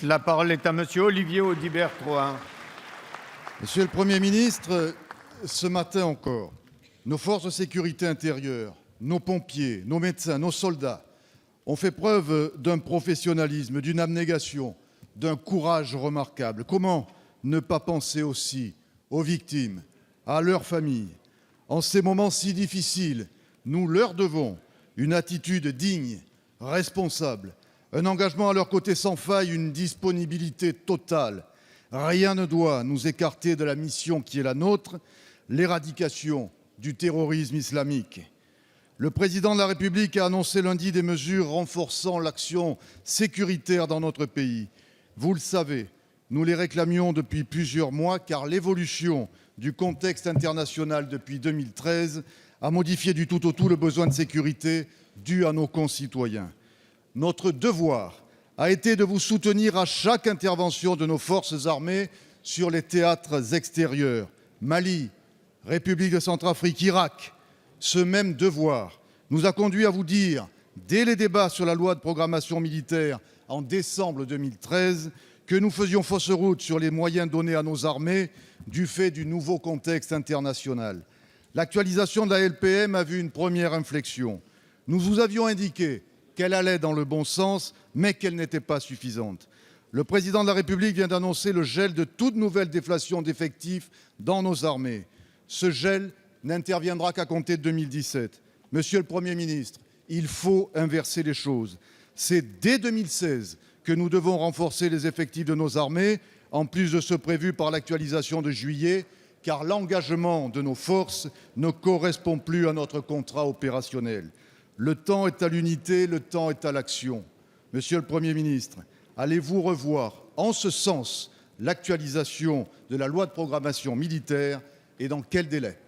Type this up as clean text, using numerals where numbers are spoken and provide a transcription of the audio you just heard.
ministre. La parole est à monsieur Olivier Audibert-Troin. Monsieur le Premier ministre, ce matin encore, nos forces de sécurité intérieure, nos pompiers, nos médecins, nos soldats ont fait preuve d'un professionnalisme, d'une abnégation, d'un courage remarquable. Comment ne pas penser aussi aux victimes, à leurs familles? En ces moments si difficiles, nous leur devons une attitude digne, responsable, un engagement à leur côté sans faille, une disponibilité totale. Rien ne doit nous écarter de la mission qui est la nôtre, l'éradication du terrorisme islamique. Le président de la République a annoncé lundi des mesures renforçant l'action sécuritaire dans notre pays. Vous le savez, nous les réclamions depuis plusieurs mois car l'évolution du contexte international depuis 2013 a modifié du tout au tout le besoin de sécurité dû à nos concitoyens. Notre devoir a été de vous soutenir à chaque intervention de nos forces armées sur les théâtres extérieurs, Mali, République de Centrafrique, Irak. Ce même devoir nous a conduit à vous dire, dès les débats sur la loi de programmation militaire en décembre 2013, que nous faisions fausse route sur les moyens donnés à nos armées du fait du nouveau contexte international. L'actualisation de la LPM a vu une première inflexion. Nous vous avions indiqué qu'elle allait dans le bon sens, mais qu'elle n'était pas suffisante. Le président de la République vient d'annoncer le gel de toute nouvelle déflation d'effectifs dans nos armées. Ce gel n'interviendra qu'à compter de 2017. Monsieur le Premier ministre, il faut inverser les choses. C'est dès 2016 que nous devons renforcer les effectifs de nos armées, en plus de ceux prévus par l'actualisation de juillet, car l'engagement de nos forces ne correspond plus à notre contrat opérationnel. Le temps est à l'unité, le temps est à l'action. Monsieur le Premier ministre, allez-vous revoir en ce sens l'actualisation de la loi de programmation militaire et dans quel délai ?